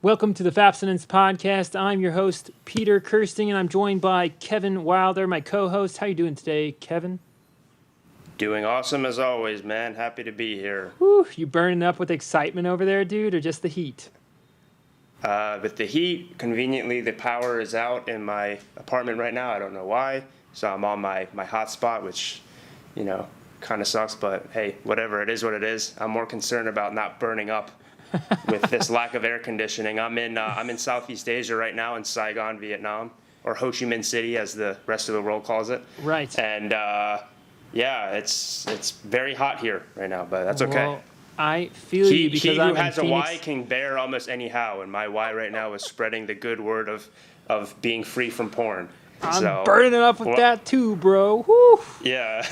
Welcome to the Fapstinence Podcast. I'm your host, Peter Kirsting, and I'm joined by Kevin Wilder, my co-host. How you doing today, Kevin? Doing awesome as always, man. Happy to be here. Whew, you burning up with excitement over there, dude, or just the heat? With the heat, conveniently, the power is out in my apartment right now. I don't know why. So I'm on my hotspot, which, kind of sucks. But hey, whatever. It is what it is. I'm more concerned about not burning up with this lack of air conditioning. I'm in Southeast Asia right now, in Saigon, Vietnam, or Ho Chi Minh City, as the rest of the world calls it. Right. And yeah, it's very hot here right now, but that's okay. Well, I feel you because he I'm who in has a Phoenix. Y can bear almost anyhow, and my Y right now is spreading the good word of being free from porn. I'm burning it up with that too, bro. Whew. Yeah.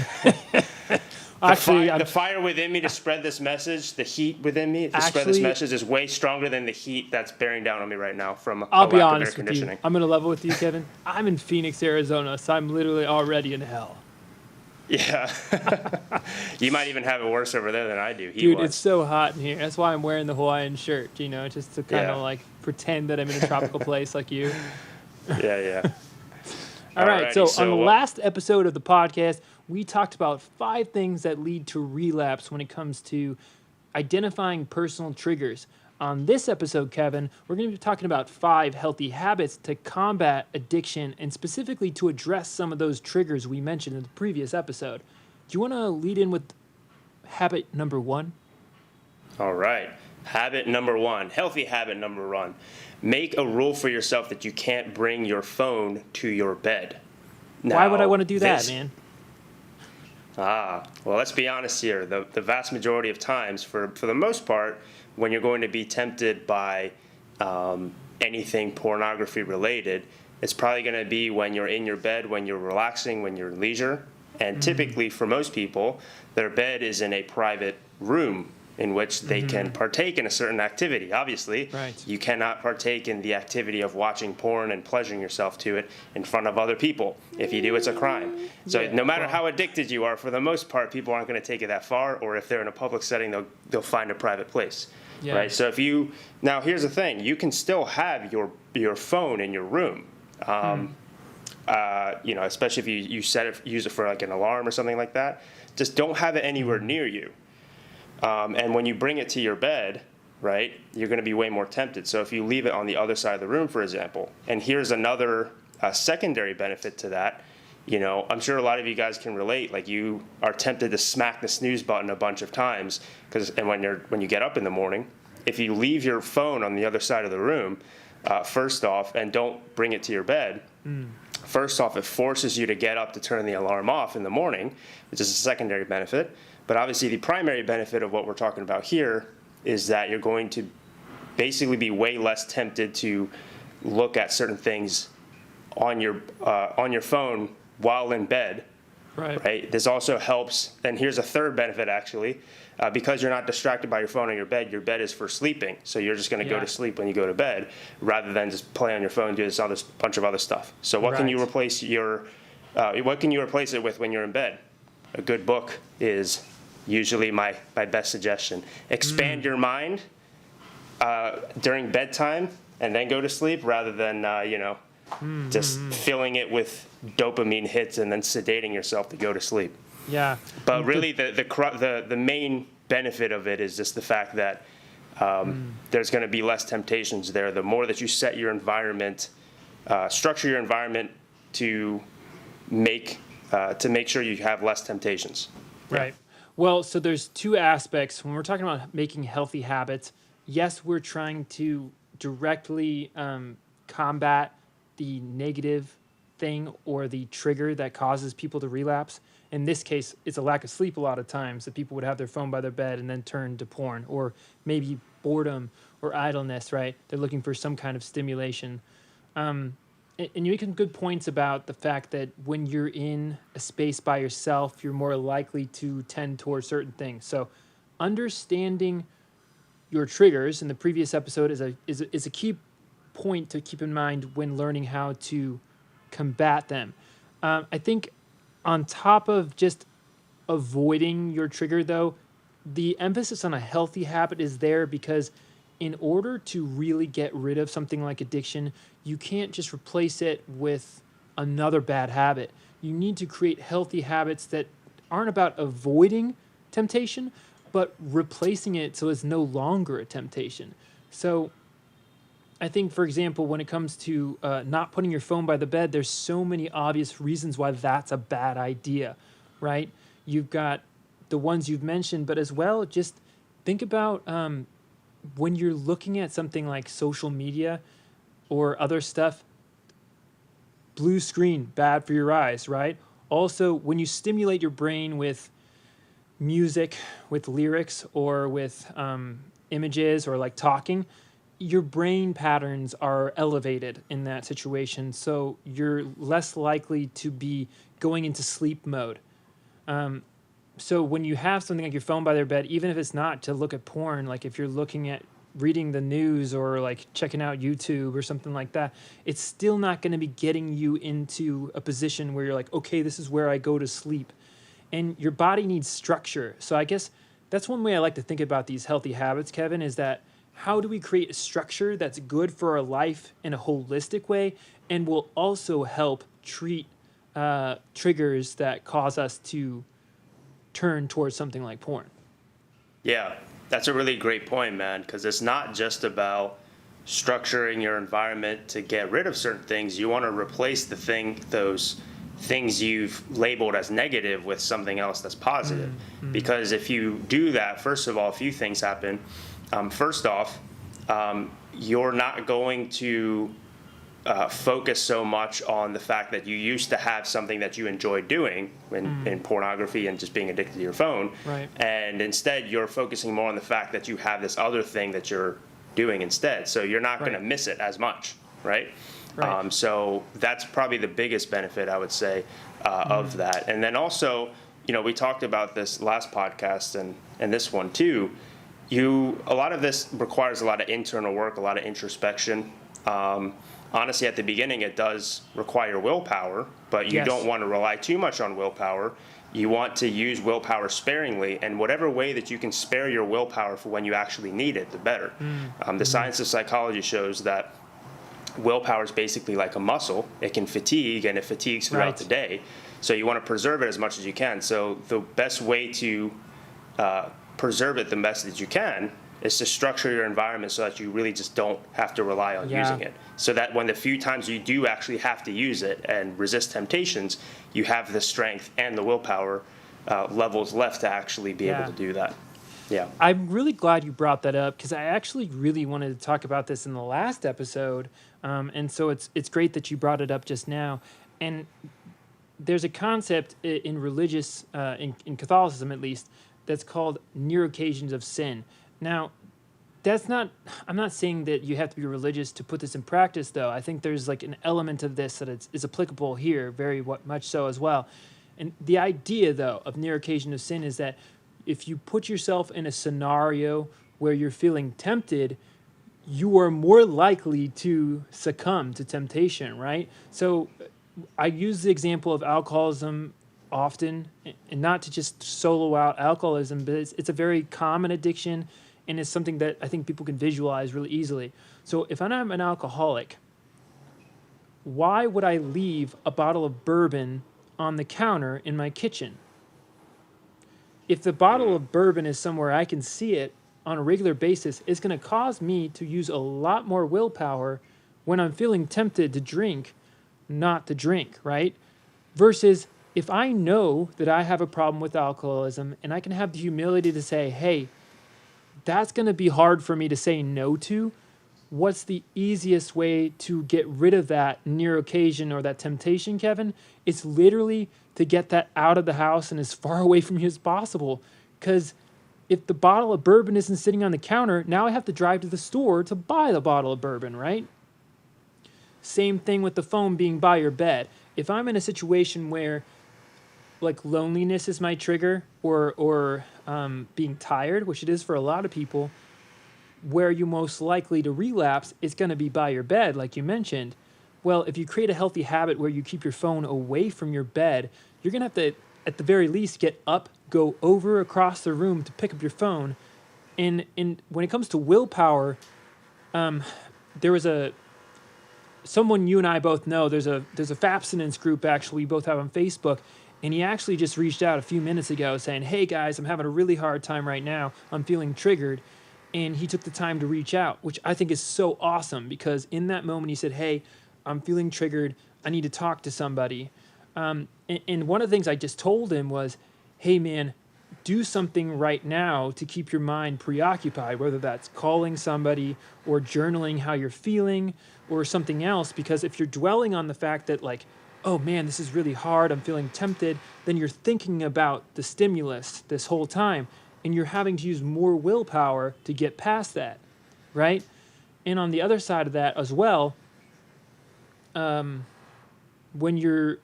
Actually, the fire within me to spread this message, the heat within me to spread this message is way stronger than the heat that's bearing down on me right now from I'll a be lack of honest air with you. conditioning. I'm going to level with you, Kevin. I'm in Phoenix, Arizona, so I'm literally already in hell. Yeah. You might even have it worse over there than I do. Dude, it's so hot in here. That's why I'm wearing the Hawaiian shirt, just to kind of Yeah. pretend that I'm in a tropical place like you. Yeah. All right, Alrighty, so so on the last episode of the podcast, we talked about 5 things that lead to relapse when it comes to identifying personal triggers. On this episode, Kevin, we're going to be talking about 5 healthy habits to combat addiction and specifically to address some of those triggers we mentioned in the previous episode. Do you want to lead in with habit number 1? All right. Habit number 1, healthy habit number 1. Make a rule for yourself that you can't bring your phone to your bed. Now, Why would I want to do that, man? Well, let's be honest here. The vast majority of times, for the most part, when you're going to be tempted by anything pornography related, it's probably going to be when you're in your bed, when you're relaxing, when you're leisure. And typically, for most people, their bed is in a private room in which they can partake in a certain activity. Obviously, you cannot partake in the activity of watching porn and pleasuring yourself to it in front of other people. If you do, it's a crime. So no matter how addicted you are, for the most part, people aren't going to take it that far, or if they're in a public setting, they'll find a private place. Yeah. Right? So now here's the thing, you can still have your phone in your room. Especially if you use it for like an alarm or something like that. Just don't have it anywhere near you. And when you bring it to your bed, right, you're going to be way more tempted. So if you leave it on the other side of the room, for example, and here's another secondary benefit to that, I'm sure a lot of you guys can relate. Like, you are tempted to smack the snooze button a bunch of times, and when you get up in the morning, if you leave your phone on the other side of the room, first off, and don't bring it to your bed, first off, it forces you to get up to turn the alarm off in the morning, which is a secondary benefit. But obviously, the primary benefit of what we're talking about here is that you're going to basically be way less tempted to look at certain things on your phone while in bed. Right. This also helps. And here's a third benefit, actually. Because you're not distracted by your phone on your bed is for sleeping. So you're just going to go to sleep when you go to bed, rather than just play on your phone and do this other bunch of other stuff. So what can you replace it with when you're in bed? A good book is usually my best suggestion. Expand your mind during bedtime and then go to sleep, rather than just filling it with dopamine hits and then sedating yourself to go to sleep. Yeah. But really, the main benefit of it is just the fact that there's going to be less temptations there. The more that you set your environment, structure your environment to make sure you have less temptations. Right. Yeah. Well, so there's 2 aspects. When we're talking about making healthy habits, yes, we're trying to directly combat the negative thing or the trigger that causes people to relapse. In this case, it's a lack of sleep a lot of times, that people would have their phone by their bed and then turn to porn, or maybe boredom or idleness, right? They're looking for some kind of stimulation. And you're making good points about the fact that when you're in a space by yourself, you're more likely to tend towards certain things. So understanding your triggers in the previous episode is a key point to keep in mind when learning how to combat them. I think on top of just avoiding your trigger, though, the emphasis on a healthy habit is there, because in order to really get rid of something like addiction, you can't just replace it with another bad habit. You need to create healthy habits that aren't about avoiding temptation, but replacing it so it's no longer a temptation. So I think, for example, when it comes to not putting your phone by the bed, there's so many obvious reasons why that's a bad idea, right? You've got the ones you've mentioned, but as well, just think about when you're looking at something like social media or other stuff, blue screen, bad for your eyes, right? Also, when you stimulate your brain with music, with lyrics, or with images, or like talking, your brain patterns are elevated in that situation. So you're less likely to be going into sleep mode. So when you have something like your phone by their bed, even if it's not to look at porn, like if you're looking at reading the news or like checking out YouTube or something like that, it's still not going to be getting you into a position where you're like, okay, this is where I go to sleep. And your body needs structure. So I guess that's one way I like to think about these healthy habits, Kevin, is that how do we create a structure that's good for our life in a holistic way and will also help treat triggers that cause us to turn towards something like porn? Yeah, that's a really great point, man, because it's not just about structuring your environment to get rid of certain things. You want to replace those things you've labeled as negative with something else that's positive. Mm-hmm. Because if you do that, first of all, a few things happen. First off, you're not going to focus so much on the fact that you used to have something that you enjoyed doing in pornography and just being addicted to your phone. Right. And instead, you're focusing more on the fact that you have this other thing that you're doing instead. So you're not going to miss it as much, right? Right. So that's probably the biggest benefit, I would say, of that. And then also, we talked about this last podcast and this one too. A lot of this requires a lot of internal work, a lot of introspection. Honestly, at the beginning, it does require willpower, but you don't want to rely too much on willpower. You want to use willpower sparingly, and whatever way that you can spare your willpower for when you actually need it, the better. The science of psychology shows that willpower is basically like a muscle. It can fatigue, and it fatigues throughout the day. So you want to preserve it as much as you can. So the best way to preserve it the best that you can is to structure your environment so that you really just don't have to rely on using it. So that when the few times you do actually have to use it and resist temptations, you have the strength and the willpower levels left to actually be able to do that. Yeah. I'm really glad you brought that up because I actually really wanted to talk about this in the last episode. And so it's great that you brought it up just now. And there's a concept in religious, in Catholicism at least, that's called near occasions of sin. Now, I'm not saying that you have to be religious to put this in practice, though. I think there's like an element of this that is applicable here, very much so as well. And the idea, though, of near occasion of sin is that if you put yourself in a scenario where you're feeling tempted, you are more likely to succumb to temptation, right? So I use the example of alcoholism often, and not to just solo out alcoholism, but it's a very common addiction, and it's something that I think people can visualize really easily. So if I'm an alcoholic, why would I leave a bottle of bourbon on the counter in my kitchen? If the bottle of bourbon is somewhere I can see it on a regular basis, it's going to cause me to use a lot more willpower when I'm feeling tempted to drink, not to drink, right? Versus if I know that I have a problem with alcoholism and I can have the humility to say, hey, that's going to be hard for me to say no to, what's the easiest way to get rid of that near occasion or that temptation, Kevin? It's literally to get that out of the house and as far away from you as possible. Because if the bottle of bourbon isn't sitting on the counter, now I have to drive to the store to buy the bottle of bourbon, right? Same thing with the phone being by your bed. If I'm in a situation where like loneliness is my trigger or being tired, which it is for a lot of people, where you're most likely to relapse is going to be by your bed, like you mentioned. Well, if you create a healthy habit where you keep your phone away from your bed, you're going to have to, at the very least, get up, go over across the room to pick up your phone, And when it comes to willpower, there was someone you and I both know. There's a Fapstinence group actually we both have on Facebook, and he actually just reached out a few minutes ago saying, "Hey guys, I'm having a really hard time right now. I'm feeling triggered," and he took the time to reach out, which I think is so awesome because in that moment he said, "Hey, I'm feeling triggered. I need to talk to somebody." And one of the things I just told him was, "Hey man, do something right now to keep your mind preoccupied, whether that's calling somebody or journaling how you're feeling or something else, because if you're dwelling on the fact that like, oh man, this is really hard, I'm feeling tempted, then you're thinking about the stimulus this whole time and you're having to use more willpower to get past that, right?" And on the other side of that as well, when you're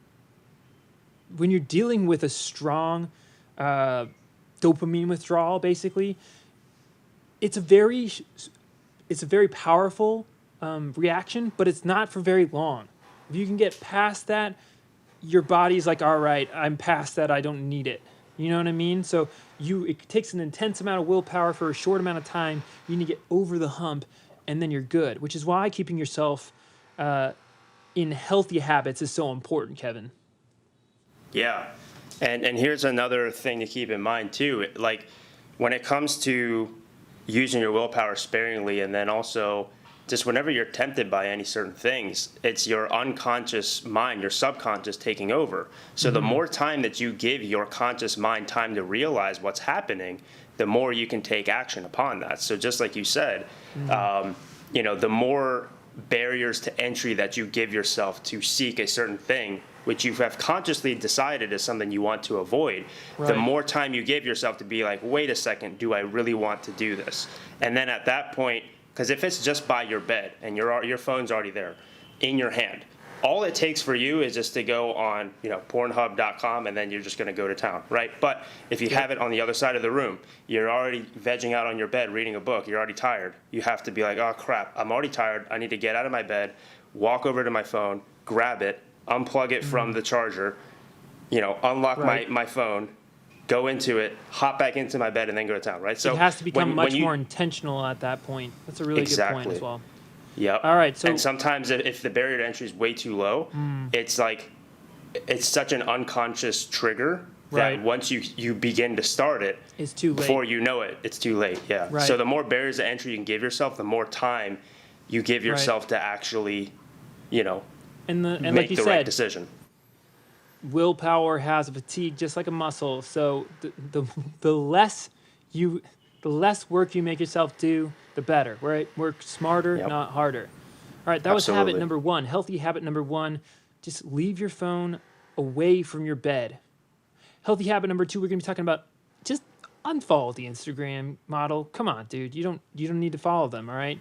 dealing with a strong dopamine withdrawal, basically, it's a very powerful reaction, but it's not for very long. If you can get past that, your body's like, all right, I'm past that, I don't need it. You know what I mean? So it takes an intense amount of willpower for a short amount of time. You need to get over the hump, and then you're good, which is why keeping yourself in healthy habits is so important, Kevin. Yeah. And here's another thing to keep in mind too. Like when it comes to using your willpower sparingly, and then also just whenever you're tempted by any certain things, it's your unconscious mind, your subconscious taking over. So the more time that you give your conscious mind time to realize what's happening, the more you can take action upon that. So just like you said, the more barriers to entry that you give yourself to seek a certain thing, which you have consciously decided is something you want to avoid, the more time you give yourself to be like, wait a second, do I really want to do this? And then at that point, because if it's just by your bed and your phone's already there in your hand, all it takes for you is just to go on, Pornhub.com, and then you're just going to go to town, right? But if you have it on the other side of the room, you're already vegging out on your bed reading a book, you're already tired. You have to be like, oh crap, I'm already tired. I need to get out of my bed, walk over to my phone, grab it, unplug it from the charger, unlock my phone, go into it, hop back into my bed, and then go to town, right? So it has to become much more intentional at that point. That's a really good point as well. Yep. All right. So, and sometimes if the barrier to entry is way too low, it's like it's such an unconscious trigger that once you begin to start it, it's too late. Before you know it, it's too late. Yeah. Right. So the more barriers to entry you can give yourself, the more time you give yourself to actually, and make like you the said, right decision. Willpower has a fatigue just like a muscle. So the less work you make yourself do, the better. Right? Work smarter, not harder. All right, that was habit number one. Healthy habit number one: just leave your phone away from your bed. Healthy habit number two: we're going to be talking about just unfollow the Instagram model. Come on, dude. You don't need to follow them. All right,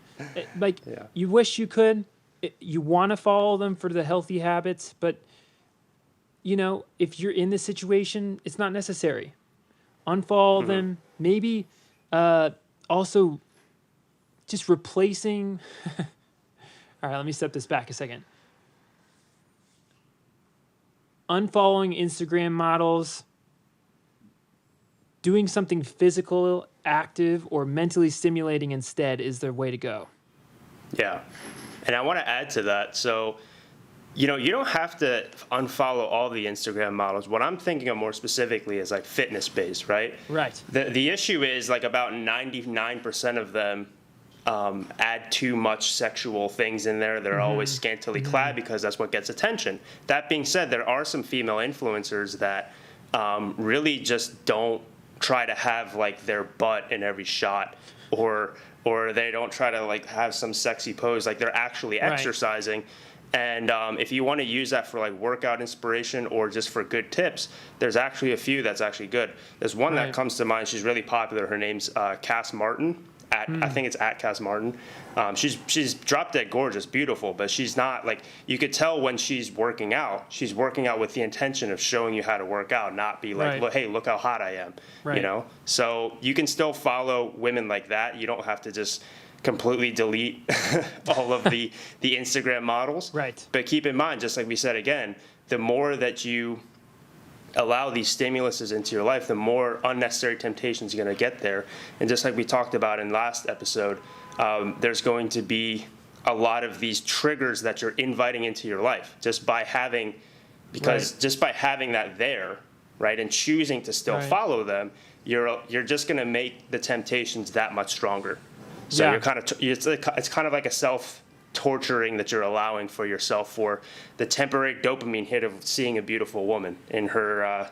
you wish you could. You want to follow them for the healthy habits, but if you're in this situation, it's not necessary. Unfollow them. Maybe also just replacing. All right, let me step this back a second. Unfollowing Instagram models, doing something physical, active, or mentally stimulating instead is the way to go. Yeah. And I want to add to that. So, you don't have to unfollow all the Instagram models. What I'm thinking of more specifically is like fitness-based, right? Right. The issue is like about 99% of them add too much sexual things in there. They're always scantily clad because that's what gets attention. That being said, there are some female influencers that really just don't try to have like their butt in every shot, or they don't try to like have some sexy pose. Like they're actually exercising. And if you want to use that for like workout inspiration or just for good tips, there's actually a few that's actually good. There's one that comes to mind. She's really popular. Her name's Cass Martin. I think it's at Cass Martin. She's drop dead gorgeous, beautiful, but she's not like, you could tell when she's working out with the intention of showing you how to work out, not be like, hey, look how hot I am. So you can still follow women like that. You don't have to just completely delete all of the Instagram models. Right. But keep in mind, just like we said again, the more that you allow these stimuluses into your life, the more unnecessary temptations you're going to get there. And just like we talked about in last episode, there's going to be a lot of these triggers that you're inviting into your life just by having that there, right, and choosing to still follow them, you're just going to make the temptations that much stronger. So you're kind of it's kind of like a self-torturing that you're allowing for yourself for the temporary dopamine hit of seeing a beautiful woman in her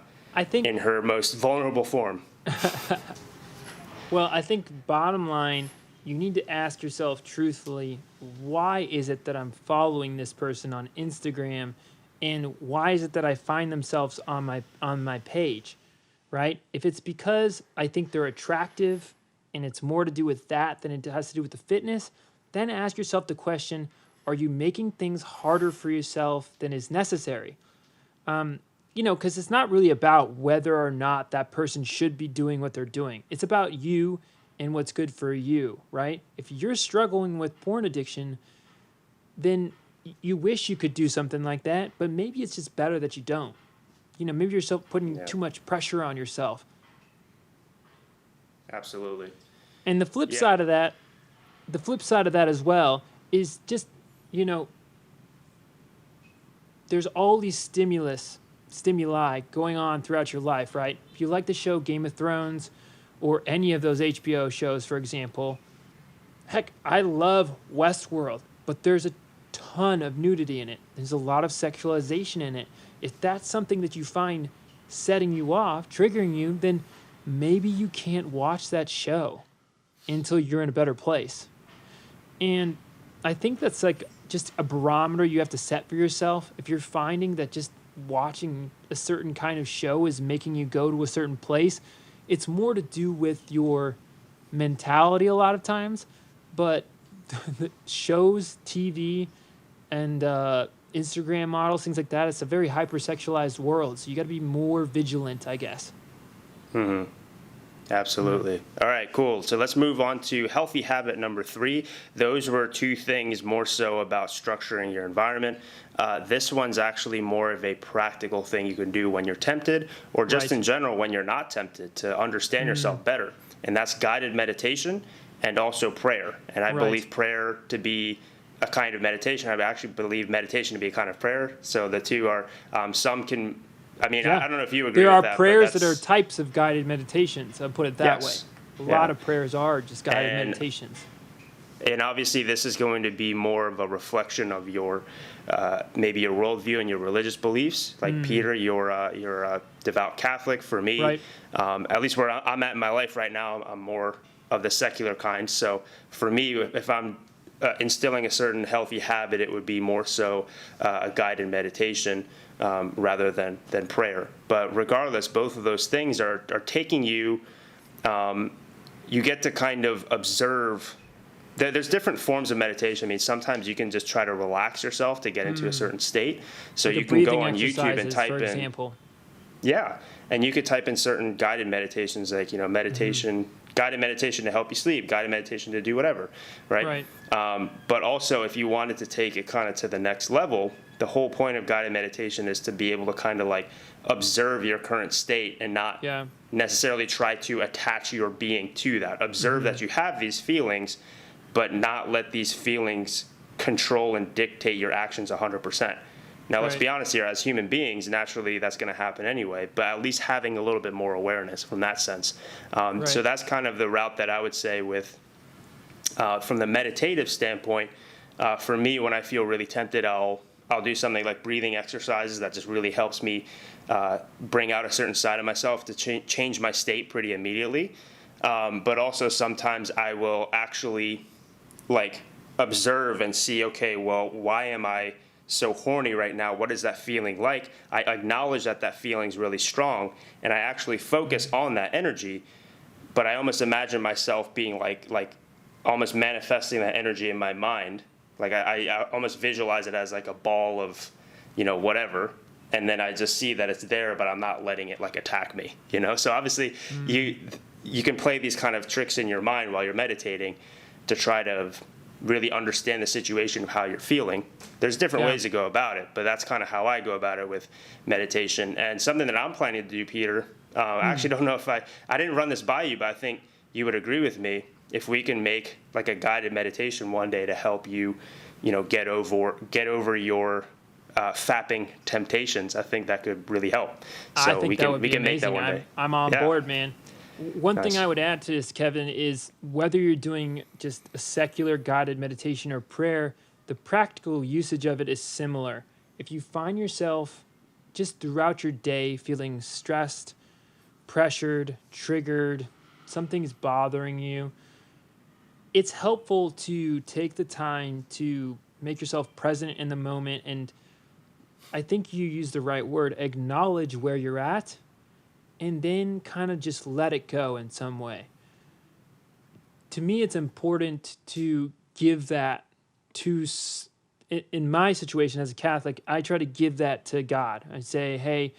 in her most vulnerable form. Well, I think bottom line, you need to ask yourself truthfully, why is it that I'm following this person on Instagram, and why is it that I find themselves on my page, right? If it's because I think they're attractive and it's more to do with that than it has to do with the fitness, then ask yourself the question, are you making things harder for yourself than is necessary? Because it's not really about whether or not that person should be doing what they're doing. It's about you and what's good for you, right? If you're struggling with porn addiction, then you wish you could do something like that, but maybe it's just better that you don't. Maybe you're putting too much pressure on yourself. Absolutely. And the flip side of that as well is just, there's all these stimuli going on throughout your life, right? If you like the show Game of Thrones or any of those HBO shows, for example, heck, I love Westworld, but there's a ton of nudity in it. There's a lot of sexualization in it. If that's something that you find setting you off, triggering you, then maybe you can't watch that show until you're in a better place. And I think that's like just a barometer you have to set for yourself. If you're finding that just watching a certain kind of show is making you go to a certain place, it's more to do with your mentality a lot of times. But the shows, TV, and Instagram models, things like that, it's a very hypersexualized world. So you got to be more vigilant, I guess. Mm-hmm. Absolutely. All right, cool. So let's move on to healthy habit number 3. Those were 2 things more so about structuring your environment. This one's actually more of a practical thing you can do when you're tempted, or just in general when you're not tempted, to understand yourself better. And that's guided meditation and also prayer. And I believe prayer to be a kind of meditation. I actually believe meditation to be a kind of prayer. So the two are, some can... I mean, I don't know if you agree with that. There are prayers that are types of guided meditations. I'll put it that way. A lot of prayers are just guided meditations. And obviously, this is going to be more of a reflection of your, maybe your worldview and your religious beliefs. Like Peter, you're a devout Catholic. For me, at least where I'm at in my life right now, I'm more of the secular kind. So for me, if I'm instilling a certain healthy habit, it would be more so a guided meditation. Rather than prayer. But regardless, both of those things are taking you, you get to kind of observe. There's different forms of meditation. I mean, sometimes you can just try to relax yourself to get into a certain state. So like you can go on YouTube and type for example. And you could type in certain guided meditations, like, meditation, guided meditation to help you sleep, guided meditation to do whatever, right? But also, if you wanted to take it kind of to the next level, the whole point of guided meditation is to be able to kind of like observe your current state and not necessarily try to attach your being to that. Observe that you have these feelings, but not let these feelings control and dictate your actions 100%. Now, let's be honest here, as human beings, naturally that's going to happen anyway, but at least having a little bit more awareness from that sense. So that's kind of the route that I would say with, from the meditative standpoint, for me, when I feel really tempted, I'll do something like breathing exercises that just really helps me bring out a certain side of myself to change my state pretty immediately. But also sometimes I will actually like observe and see, okay, well, why am I so horny right now? What is that feeling like? I acknowledge that feeling's really strong, and I actually focus on that energy, but I almost imagine myself being like almost manifesting that energy in my mind. Like I almost visualize it as like a ball of, whatever, and then I just see that it's there, but I'm not letting it like attack me, So obviously you can play these kind of tricks in your mind while you're meditating to try to really understand the situation of how you're feeling. There's different Yeah. ways to go about it, but that's kind of how I go about it with meditation. And something that I'm planning to do, Peter, I actually don't know if I didn't run this by you, but I think you would agree with me if we can make like a guided meditation one day to help you, get over your fapping temptations. I think that could really help. So I think that would be can make that amazing. one day. I'm on Yeah. board, man. One thing Nice. I would add to this, Kevin, is whether you're doing just a secular guided meditation or prayer, the practical usage of it is similar. If you find yourself just throughout your day feeling stressed, pressured, triggered, something's bothering you, it's helpful to take the time to make yourself present in the moment. And I think you used the right word, acknowledge where you're at, and then kind of just let it go in some way. To me, it's important to give that to, in my situation as a Catholic, I try to give that to God. I say, hey,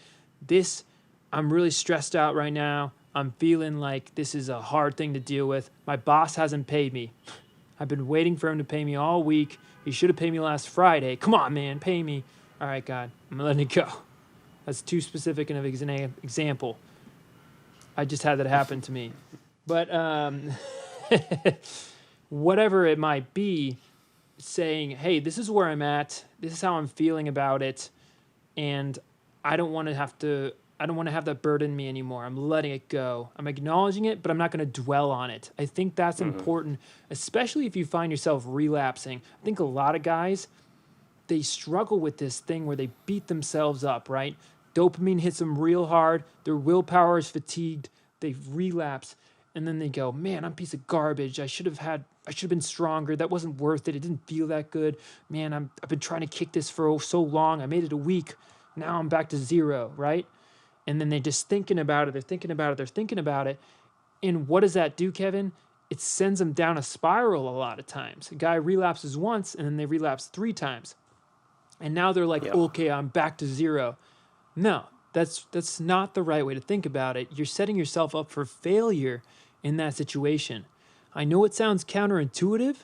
I'm really stressed out right now. I'm feeling like this is a hard thing to deal with. My boss hasn't paid me. I've been waiting for him to pay me all week. He should have paid me last Friday. Come on, man, pay me. All right, God, I'm letting it go. That's too specific of an example. I just had that happen to me. But whatever it might be, saying, hey, this is where I'm at. This is how I'm feeling about it. And I don't want to have that burden me anymore. I'm letting it go. I'm acknowledging it, but I'm not going to dwell on it. I think that's important, especially if you find yourself relapsing. I think a lot of guys, they struggle with this thing where they beat themselves up, right? Dopamine hits them real hard. Their willpower is fatigued. They relapse. And then they go, man, I'm a piece of garbage. I should have been stronger. That wasn't worth it. It didn't feel that good. Man, I've been trying to kick this for so long. I made it a week. Now I'm back to zero, right? And then they're just thinking about it. They're thinking about it. And what does that do, Kevin? It sends them down a spiral a lot of times. A guy relapses once, and then they relapse 3 times. And now they're like, okay, I'm back to zero. No, that's not the right way to think about it. You're setting yourself up for failure in that situation. I know it sounds counterintuitive,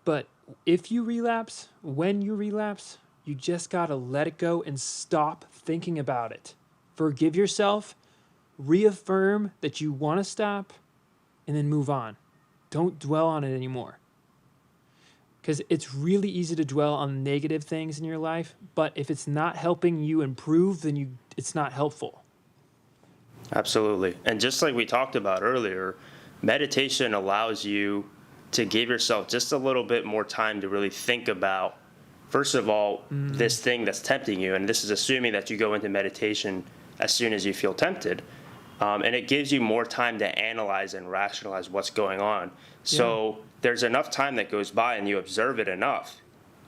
but if you relapse, when you relapse, you just got to let it go and stop thinking about it. Forgive yourself, reaffirm that you want to stop, and then move on. Don't dwell on it anymore. Because it's really easy to dwell on negative things in your life, but if it's not helping you improve, then it's not helpful. Absolutely. And just like we talked about earlier, meditation allows you to give yourself just a little bit more time to really think about, first of all, this thing that's tempting you. And this is assuming that you go into meditation as soon as you feel tempted. And it gives you more time to analyze and rationalize what's going on. So there's enough time that goes by and you observe it enough.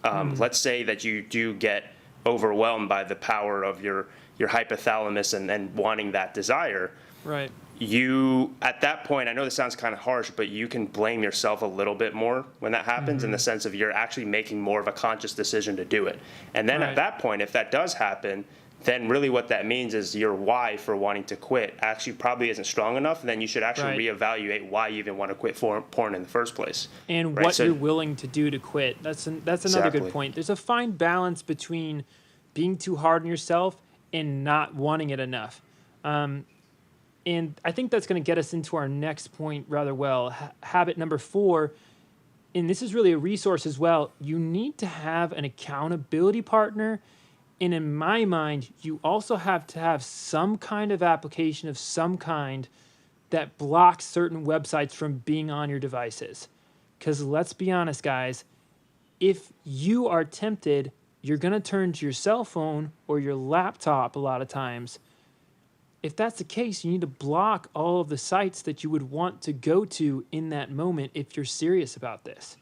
Let's say that you do get overwhelmed by the power of your hypothalamus and wanting that desire. Right. You, at that point, I know this sounds kind of harsh, but you can blame yourself a little bit more when that happens, in the sense of you're actually making more of a conscious decision to do it. And then at that point, if that does happen, then really what that means is your why for wanting to quit actually probably isn't strong enough. And then you should actually reevaluate why you even want to quit porn in the first place. And what you're willing to do to quit. That's another good point. There's a fine balance between being too hard on yourself and not wanting it enough. And I think that's going to get us into our next point rather well. Habit number 4, and this is really a resource as well. You need to have an accountability partner. And in my mind, you also have to have some kind of application of some kind that blocks certain websites from being on your devices. Because let's be honest, guys, if you are tempted, you're going to turn to your cell phone or your laptop a lot of times. If that's the case, you need to block all of the sites that you would want to go to in that moment if you're serious about this.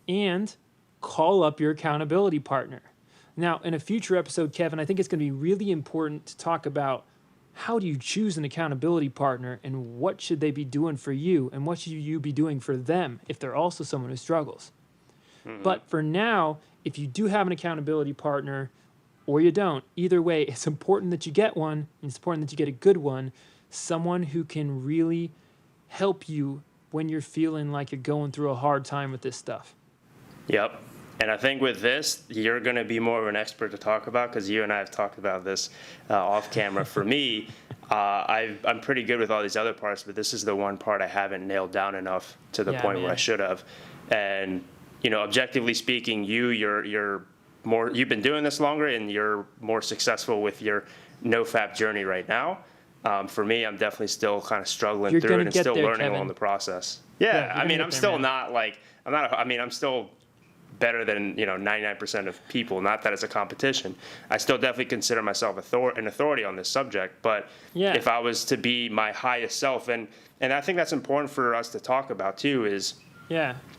And call up your accountability partner. Now, in a future episode, Kevin, I think it's going to be really important to talk about how do you choose an accountability partner and what should they be doing for you and what should you be doing for them if they're also someone who struggles. But for now, if you do have an accountability partner or you don't, either way, it's important that you get one, and it's important that you get a good one, someone who can really help you when you're feeling like you're going through a hard time with this stuff. Yep. And I think with this, you're going to be more of an expert to talk about because you and I have talked about this off camera. For me, I'm pretty good with all these other parts, but this is the one part I haven't nailed down enough to the point where I should have. And, you know, objectively speaking, you're more, you've been doing this longer and you're more successful with your no-fap journey right now. For me, I'm definitely still kind of struggling through it and still learning along the process. Yeah, I mean, I'm still not like, I'm still better than 99% of people. Not that it's a competition. I still definitely consider myself an authority on this subject. But if I was to be my highest self, and I think that's important for us to talk about too, is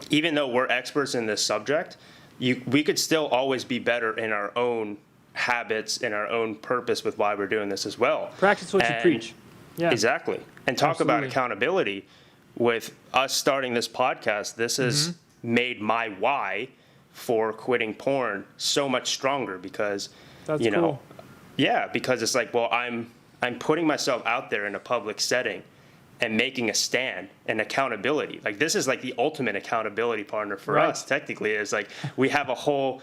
even though we're experts in this subject, we could still always be better in our own habits and our own purpose with why we're doing this as well. Practice what you preach. Yeah, exactly. And talk about accountability. With us starting this podcast, this has made my why for quitting porn so much stronger because because it's like, well, I'm putting myself out there in a public setting and making a stand and accountability. Like this is like the ultimate accountability partner for us. Technically, it's like we have a whole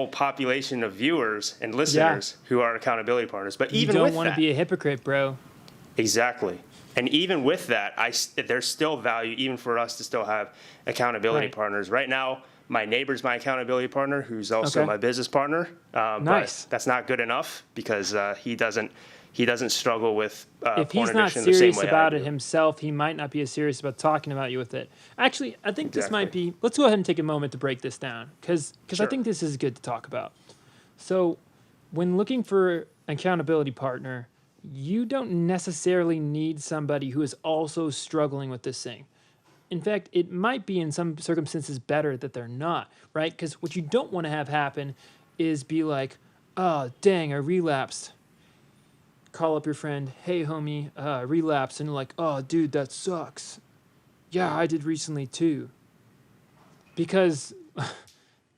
population of viewers and listeners who are accountability partners. But even you don't want to be a hypocrite, bro. Exactly. And even with that, there's still value even for us to still have accountability partners. Right now, my neighbor's my accountability partner, who's also my business partner. But that's not good enough because he doesn't struggle with if porn he's not addiction the same serious way about I it do. himself, he might not be as serious about talking about you with it. Actually, I think this might be. Let's go ahead and take a moment to break this down because I think this is good to talk about. So, when looking for an accountability partner, you don't necessarily need somebody who is also struggling with this thing. In fact, it might be in some circumstances better that they're not, right? Because what you don't want to have happen is be like, oh, dang, I relapsed. Call up your friend, hey, homie, relapsed. And you're like, oh, dude, that sucks. Yeah, I did recently too. Because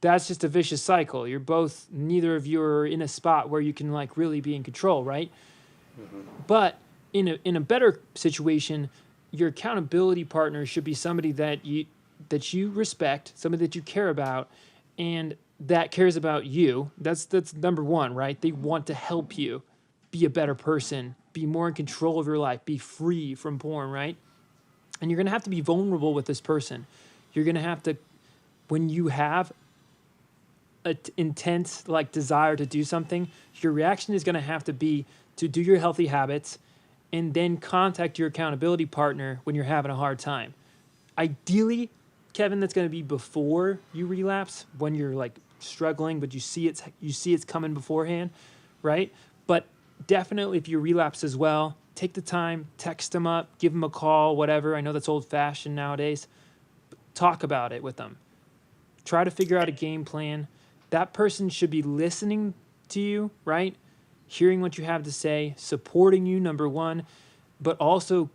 that's just a vicious cycle. Neither of you are in a spot where you can like really be in control, right? But in a better situation, your accountability partner should be somebody that you respect, somebody that you care about, and that cares about you. That's number one, right? They want to help you be a better person, be more in control of your life, be free from porn, right? And you're going to have to be vulnerable with this person. You're going to have to, when you have an intense like desire to do something, your reaction is going to have to be to do your healthy habits and then contact your accountability partner when you're having a hard time. Ideally, Kevin, that's going to be before you relapse, when you're like struggling, but you see it's coming beforehand, right? But definitely if you relapse as well, take the time, text them up, give them a call, whatever. I know that's old-fashioned nowadays. Talk about it with them. Try to figure out a game plan. That person should be listening to you, right? Hearing what you have to say, supporting you, number one, but also,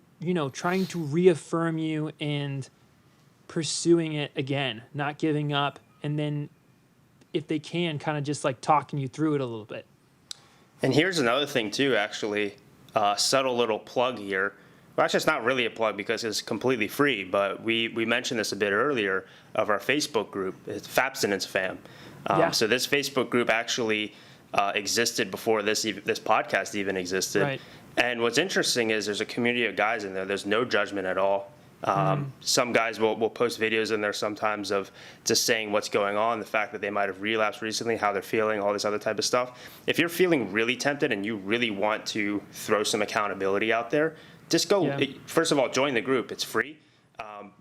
trying to reaffirm you and pursuing it again, not giving up, and then if they can, kind of just like talking you through it a little bit. And here's another thing too, actually, subtle little plug here. Well, actually, it's not really a plug because it's completely free, but we mentioned this a bit earlier of our Facebook group. It's Fapstinence Fam. So this Facebook group actually existed before this podcast even existed. Right. And what's interesting is there's a community of guys in there. There's no judgment at all. Some guys will post videos in there sometimes of just saying what's going on, the fact that they might have relapsed recently, how they're feeling, all this other type of stuff. If you're feeling really tempted and you really want to throw some accountability out there, just go, first of all, join the group. It's free.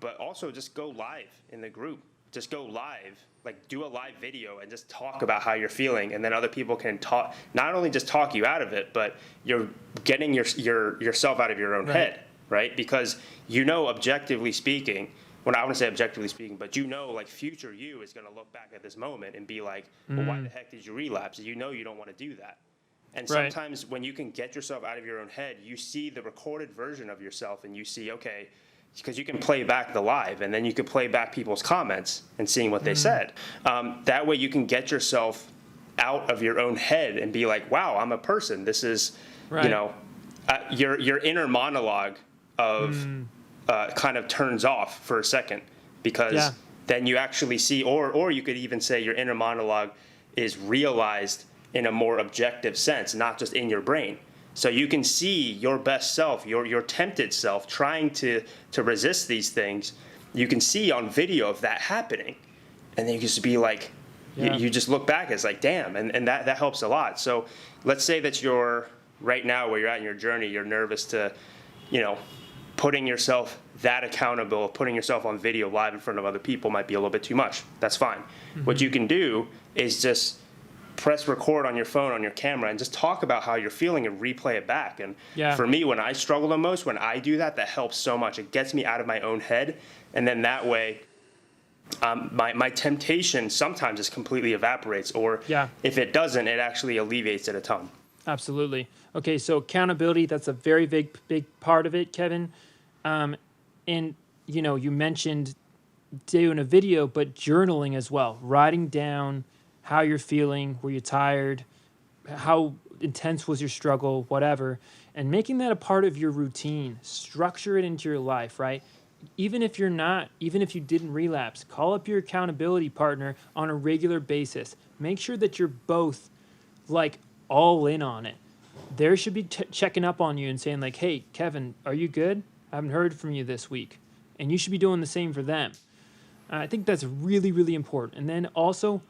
But also just go live in the group. Just go live, like do a live video and just talk about how you're feeling. And then other people can talk, not only just talk you out of it, but you're getting yourself out of your own head, right? Because objectively speaking, well, I want to say objectively speaking, but like future you is going to look back at this moment and be like, well, why the heck did you relapse? You don't want to do that. And sometimes when you can get yourself out of your own head, you see the recorded version of yourself and you see, okay, because you can play back the live and then you can play back people's comments and seeing what they said. That way you can get yourself out of your own head and be like, wow, I'm a person. This is, your inner monologue of kind of turns off for a second because then you actually see, or you could even say your inner monologue is realized in a more objective sense, not just in your brain. So you can see your best self, your tempted self trying to resist these things. You can see on video of that happening. And then you just be like, you just look back, it's like, damn, and that helps a lot. So let's say that you're right now where you're at in your journey, you're nervous to, putting yourself that accountable, putting yourself on video live in front of other people might be a little bit too much. That's fine. Mm-hmm. What you can do is just press record on your phone, on your camera, and just talk about how you're feeling and replay it back. And for me, when I struggle the most, when I do that, that helps so much. It gets me out of my own head. And then that way, my temptation sometimes just completely evaporates. Or if it doesn't, it actually alleviates it a ton. Absolutely. Okay, so accountability, that's a very big part of it, Kevin. And, you mentioned doing a video, but journaling as well, writing down how you're feeling, were you tired, how intense was your struggle, whatever, and making that a part of your routine. Structure it into your life, right? Even if you didn't relapse, call up your accountability partner on a regular basis. Make sure that you're both all in on it. There should be checking up on you and saying hey, Kevin, are you good? I haven't heard from you this week. And you should be doing the same for them. I think that's really, really important. And then also,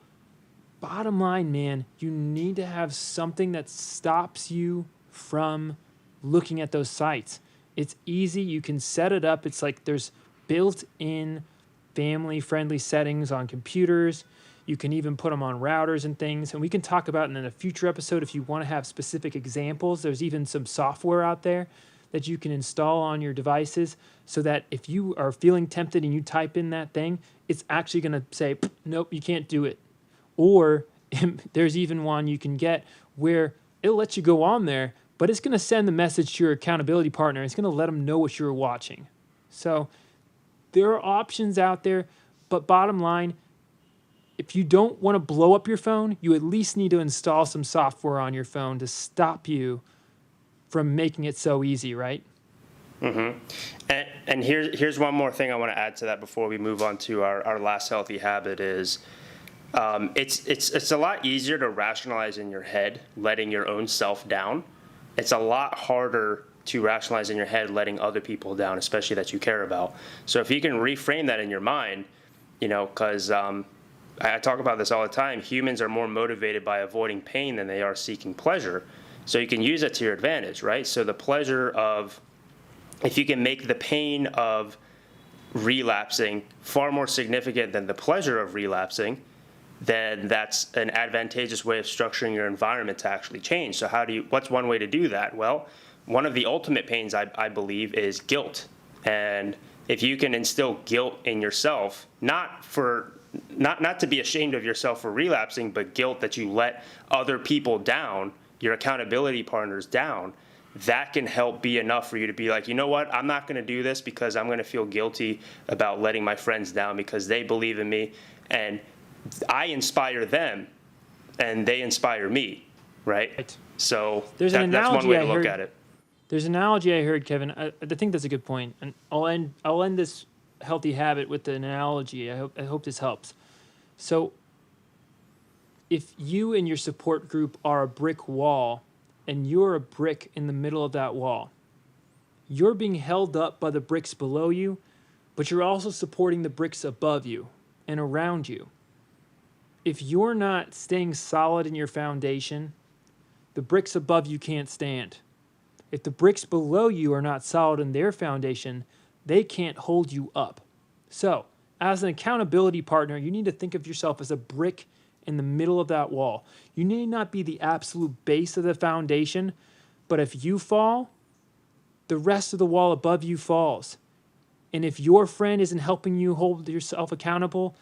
bottom line, man, you need to have something that stops you from looking at those sites. It's easy. You can set it up. It's there's built-in family-friendly settings on computers. You can even put them on routers and things. And we can talk about it in a future episode if you want to have specific examples. There's even some software out there that you can install on your devices so that if you are feeling tempted and you type in that thing, it's actually going to say, nope, you can't do it. Or there's even one you can get where it'll let you go on there, but it's going to send the message to your accountability partner. It's going to let them know what you're watching. So there are options out there, but bottom line, if you don't want to blow up your phone, you at least need to install some software on your phone to stop you from making it so easy, right? Mm-hmm. And here's one more thing I want to add to that before we move on to our last healthy habit is it's a lot easier to rationalize in your head letting your own self down. It's a lot harder to rationalize in your head letting other people down, especially that you care about. So if you can reframe that in your mind, because I talk about this all the time, humans are more motivated by avoiding pain than they are seeking pleasure. So you can use it to your advantage, right? So the pleasure of, if you can make the pain of relapsing far more significant than the pleasure of relapsing, then that's an advantageous way of structuring your environment to actually change. So what's one way to do that? Well, one of the ultimate pains, I believe, is guilt. And if you can instill guilt in yourself, not to be ashamed of yourself for relapsing, but guilt that you let other people down, your accountability partners down, that can help be enough for you to be like, you know what, I'm not going to do this because I'm going to feel guilty about letting my friends down because they believe in me and I inspire them and they inspire me, right? So that's one way to look at it. There's an analogy I heard, Kevin. I think that's a good point, and I'll end this healthy habit with an analogy. I hope this helps. So if you and your support group are a brick wall and you're a brick in the middle of that wall, you're being held up by the bricks below you, but you're also supporting the bricks above you and around you. If you're not staying solid in your foundation, the bricks above you can't stand. If the bricks below you are not solid in their foundation, they can't hold you up. So, as an accountability partner, you need to think of yourself as a brick in the middle of that wall. You need not be the absolute base of the foundation, but if you fall, the rest of the wall above you falls. And if your friend isn't helping you hold yourself accountable,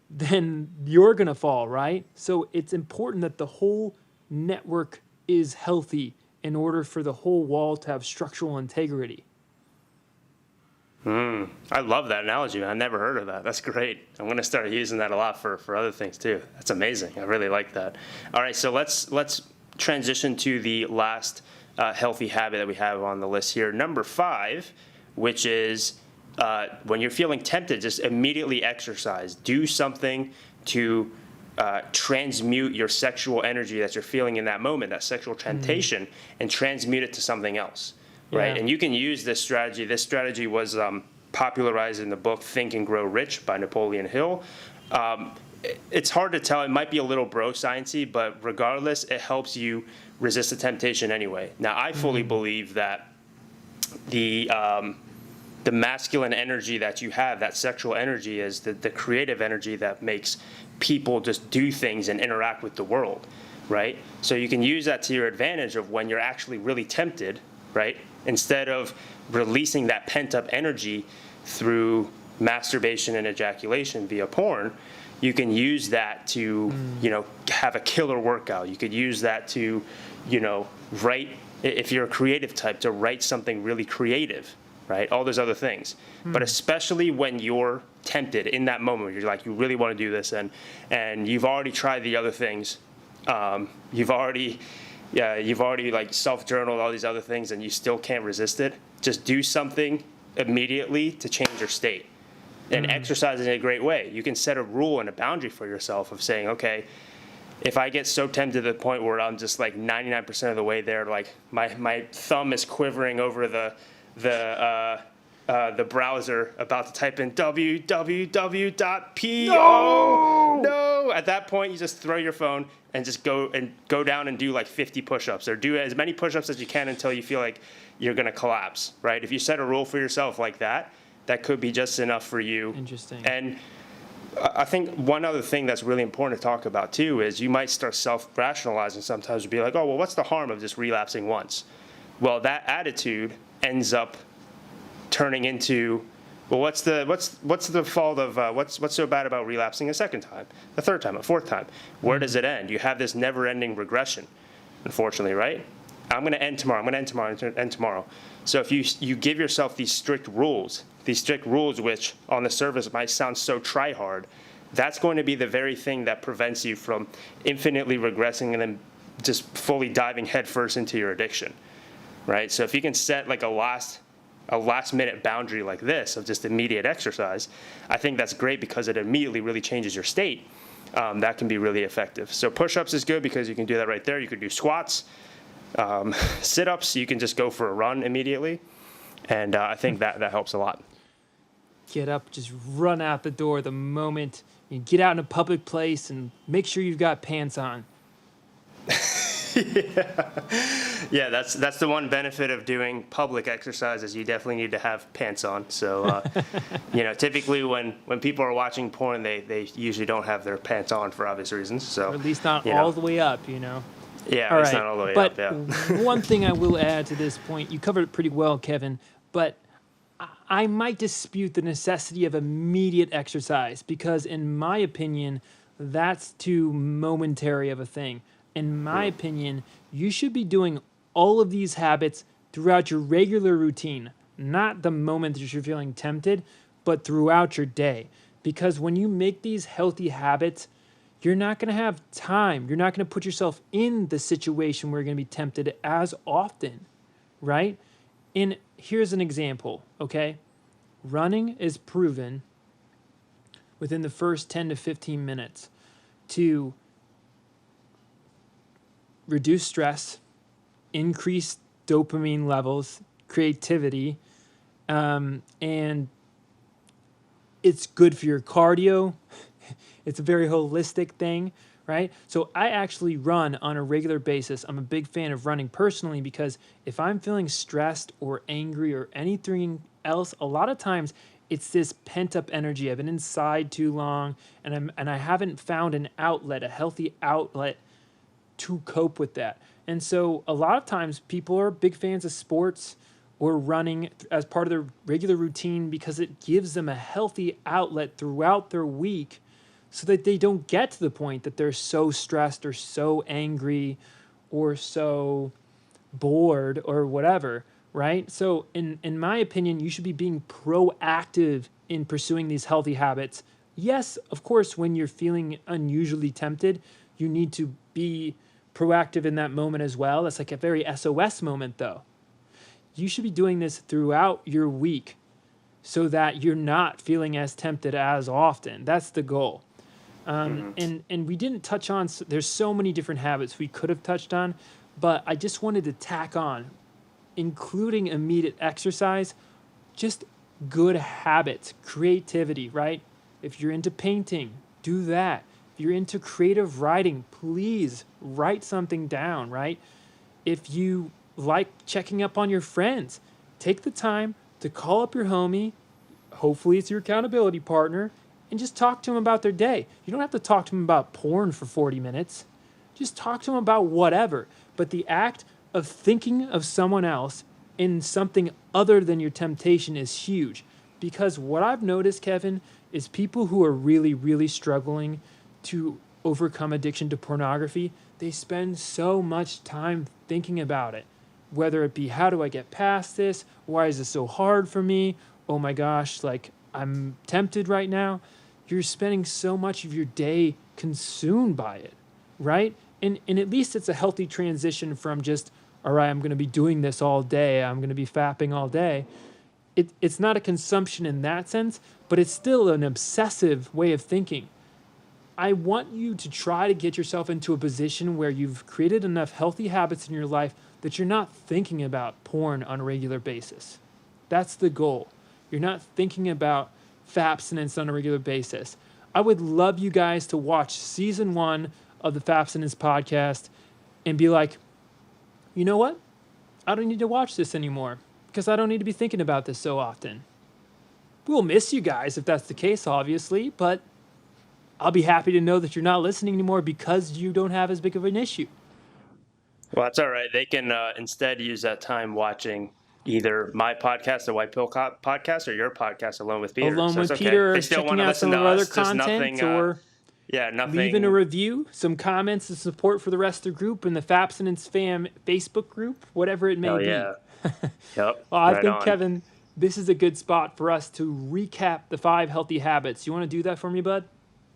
then you're going to fall, right? So it's important that the whole network is healthy in order for the whole wall to have structural integrity. I love that analogy, man. I never heard of that. That's great. I'm going to start using that a lot for other things too. That's amazing. I really like that. All right, so let's transition to the last healthy habit that we have on the list here. Number 5, which is when you're feeling tempted, just immediately exercise. Do something to transmute your sexual energy that you're feeling in that moment, that sexual temptation, and transmute it to something else, right? Yeah. And you can use this strategy. This strategy was popularized in the book Think and Grow Rich by Napoleon Hill. It's hard to tell. It might be a little bro-sciencey, but regardless, it helps you resist the temptation anyway. Now, I fully believe that the masculine energy that you have, that sexual energy, is the creative energy that makes people just do things and interact with the world, right? So you can use that to your advantage of when you're actually really tempted, right? Instead of releasing that pent-up energy through masturbation and ejaculation via porn, you can use that to, have a killer workout. You could use that to, write, if you're a creative type, to write something really creative, right? All those other things. But especially when you're tempted in that moment, where you're like, you really want to do this, and you've already tried the other things. You've already like self-journaled all these other things, and you still can't resist it. Just do something immediately to change your state. And exercise is a great way. You can set a rule and a boundary for yourself of saying, okay, if I get so tempted to the point where I'm just like 99% of the way there, like my thumb is quivering over the browser about to type in www.po. No! At that point, you just throw your phone and just go down and do like 50 push-ups, or do as many push-ups as you can until you feel like you're going to collapse, right? If you set a rule for yourself like that, that could be just enough for you. Interesting. And I think one other thing that's really important to talk about too is you might start self-rationalizing sometimes and be like, oh, well, what's the harm of just relapsing once? Well, that attitude ends up turning into, well, what's the fault of what's so bad about relapsing a second time, a third time, a fourth time? Where does it end? You have this never-ending regression, unfortunately, right? I'm going to end tomorrow. I'm going to end tomorrow. I'm going to end tomorrow. So if you give yourself these strict rules, which on the surface might sound so try-hard, that's going to be the very thing that prevents you from infinitely regressing and then just fully diving headfirst into your addiction, right? So if you can set like a last-minute boundary like this of just immediate exercise, I think that's great because it immediately really changes your state. That can be really effective. So push-ups is good because you can do that right there. You could do squats. Sit-ups, you can just go for a run immediately, and I think that helps a lot. Get up, just run out the door the moment you get out in a public place, and make sure you've got pants on. Yeah, that's the one benefit of doing public exercise is you definitely need to have pants on. So, typically when people are watching porn, they usually don't have their pants on for obvious reasons. So, Or at least not all the way up, Yeah, it's not all the way but up, yeah. One thing I will add to this point, you covered it pretty well, Kevin, but I might dispute the necessity of immediate exercise because, in my opinion, that's too momentary of a thing. In my opinion, you should be doing all of these habits throughout your regular routine, not the moment that you're feeling tempted, but throughout your day. Because when you make these healthy habits, you're not going to have time. You're not going to put yourself in the situation where you're going to be tempted as often, right? And here's an example, okay? Running is proven within the first 10 to 15 minutes to reduce stress, increase dopamine levels, creativity, and it's good for your cardio. It's a very holistic thing, right? So I actually run on a regular basis. I'm a big fan of running personally because if I'm feeling stressed or angry or anything else, a lot of times it's this pent-up energy. I've been inside too long, and I haven't found an outlet, a healthy outlet to cope with that. And so a lot of times people are big fans of sports or running as part of their regular routine because it gives them a healthy outlet throughout their week so that they don't get to the point that they're so stressed or so angry or so bored or whatever, right? So in my opinion, you should be being proactive in pursuing these healthy habits. Yes, of course, when you're feeling unusually tempted, you need to be proactive in that moment as well. That's like a very SOS moment, though. You should be doing this throughout your week so that you're not feeling as tempted as often. That's the goal. And we didn't touch on, there's so many different habits we could have touched on, but I just wanted to tack on, including immediate exercise, just good habits, creativity, right? If you're into painting, do that. If you're into creative writing, please write something down, right? If you like checking up on your friends, take the time to call up your homie, hopefully it's your accountability partner, and just talk to them about their day. You don't have to talk to them about porn for 40 minutes. Just talk to them about whatever. But the act of thinking of someone else in something other than your temptation is huge. Because what I've noticed, Kevin, is people who are really, really struggling to overcome addiction to pornography, they spend so much time thinking about it. Whether it be, how do I get past this? Why is this so hard for me? Oh my gosh, like I'm tempted right now. You're spending so much of your day consumed by it, right? And at least it's a healthy transition from just, all right, I'm going to be doing this all day. I'm going to be fapping all day. It's not a consumption in that sense, but it's still an obsessive way of thinking. I want you to try to get yourself into a position where you've created enough healthy habits in your life that you're not thinking about porn on a regular basis. That's the goal. You're not thinking about Fapstinence on a regular basis. I would love you guys to watch season 1 of the Fapstinence Podcast and be like, you know what? I don't need to watch this anymore because I don't need to be thinking about this so often. We'll miss you guys if that's the case, obviously, but I'll be happy to know that you're not listening anymore because you don't have as big of an issue. Well, that's all right. They can instead use that time watching either my podcast, the White Pill podcast, or your podcast, Alone with Peter. Alone so with okay. Peter, They or still checking want to out some listen of to our other us. There's content, nothing, or nothing. leaving a review, some comments of support for the rest of the group in the Fapstinence Fam Facebook group, whatever it may be. Yeah. Yep. Well, I right think, on. Kevin, this is a good spot for us to recap the 5 healthy habits. You want to do that for me, bud?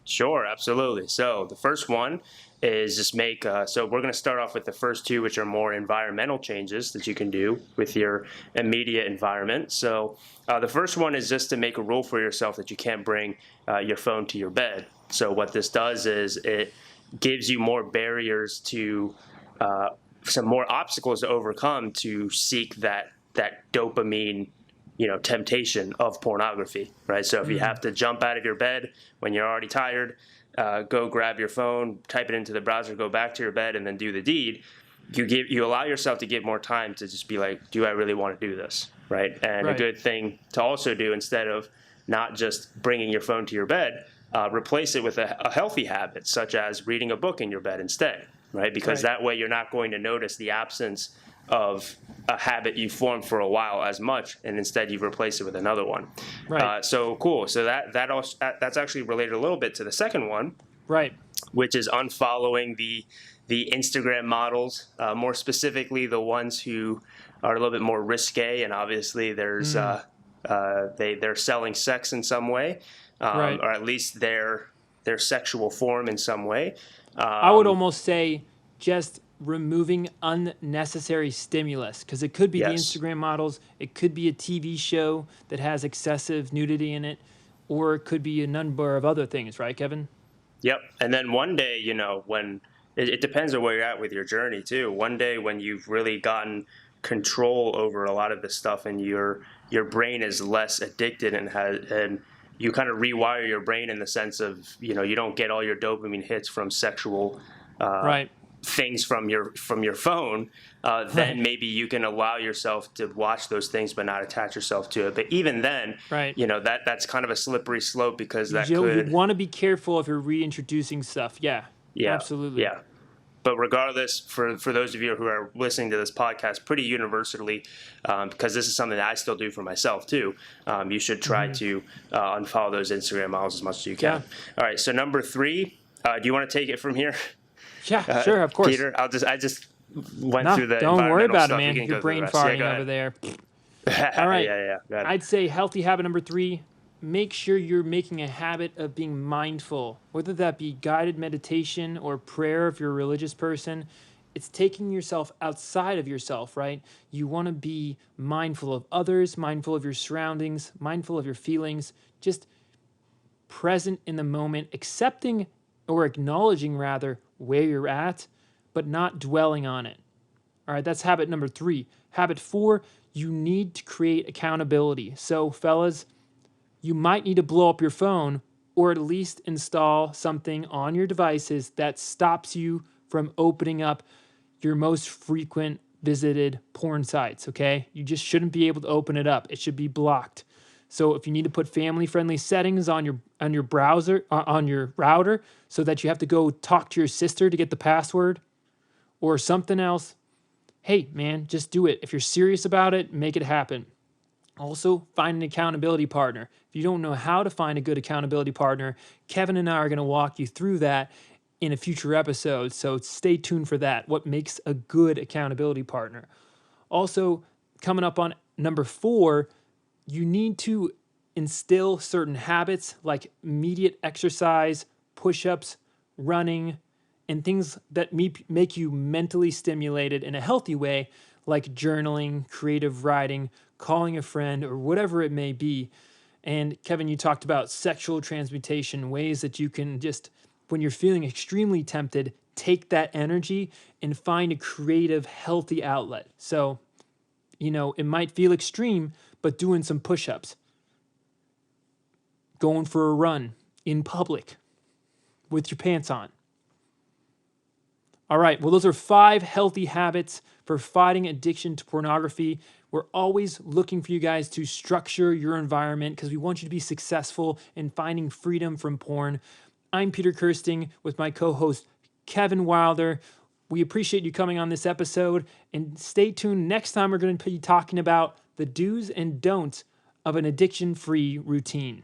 Sure, absolutely. So the first one is just make, so we're going to start off with the first 2, which are more environmental changes that you can do with your immediate environment. So the first one is just to make a rule for yourself that you can't bring your phone to your bed. So what this does is it gives you more barriers to, some more obstacles to overcome to seek that dopamine, temptation of pornography, right? So if you have to jump out of your bed when you're already tired, go grab your phone, type it into the browser, go back to your bed, and then do the deed, you allow yourself to give more time to just be like, do I really want to do this, right? And Right. a good thing to also do, instead of not just bringing your phone to your bed, replace it with a healthy habit, such as reading a book in your bed instead, right? Because Right. that way you're not going to notice the absence of a habit you formed for a while as much, and instead you replace it with another one. Right. So cool. So that's actually related a little bit to the second one, Right. which is unfollowing the Instagram models, more specifically the ones who are a little bit more risque, and obviously there's they're selling sex in some way, Right. or at least their sexual form in some way. I would almost say just removing unnecessary stimulus, because it could be the Yes. Instagram models, it could be a TV show that has excessive nudity in it, or it could be a number of other things, right, Kevin? Yep. And then one day, when it depends on where you're at with your journey too. One day when you've really gotten control over a lot of this stuff, and your brain is less addicted, and you kind of rewire your brain in the sense of, you don't get all your dopamine hits from sexual Right. things from your phone, then maybe you can allow yourself to watch those things but not attach yourself to it. But even then, Right. that's kind of a slippery slope, because that You'd could, want to be careful if you're reintroducing stuff. Yeah. Absolutely. yeah. But regardless, for those of you who are listening to this podcast pretty universally, because this is something that I still do for myself too, you should try to unfollow those Instagram models as much as you can. Yeah. All right, so number 3, do you want to take it from here? Yeah, sure, of course. Peter, I just went No, through the don't worry environmental about it, stuff. man. You can You're go through the brain rest. Yeah, farting go over ahead. there. All right. Yeah. Go ahead. I'd say healthy habit number 3, make sure you're making a habit of being mindful, whether that be guided meditation or prayer if you're a religious person. it's taking yourself outside of yourself, right? You want to be mindful of others, mindful of your surroundings, mindful of your feelings, just present in the moment, accepting or acknowledging rather where you're at, but not dwelling on it. All right, that's habit number 3. Habit 4, you need to create accountability. So, fellas, you might need to blow up your phone or at least install something on your devices that stops you from opening up your most frequent visited porn sites, okay? You just shouldn't be able to open it up. It should be blocked. So if you need to put family-friendly settings on your browser, on your router, so that you have to go talk to your sister to get the password or something else, hey, man, just do it. If you're serious about it, make it happen. Also, find an accountability partner. If you don't know how to find a good accountability partner, Kevin and I are going to walk you through that in a future episode. So stay tuned for that. What makes a good accountability partner? Also, coming up on number 4, you need to instill certain habits like immediate exercise, push-ups, running, and things that make you mentally stimulated in a healthy way, like journaling, creative writing, calling a friend, or whatever it may be. And Kevin, you talked about sexual transmutation, ways that you can just, when you're feeling extremely tempted, take that energy and find a creative, healthy outlet. So, it might feel extreme, but doing some push-ups, going for a run in public with your pants on. All right, well, those are 5 healthy habits for fighting addiction to pornography. We're always looking for you guys to structure your environment because we want you to be successful in finding freedom from porn. I'm Peter Kirsting with my co-host Kevin Wilder. We appreciate you coming on this episode, and stay tuned. Next time, we're going to be talking about the do's and don'ts of an addiction-free routine.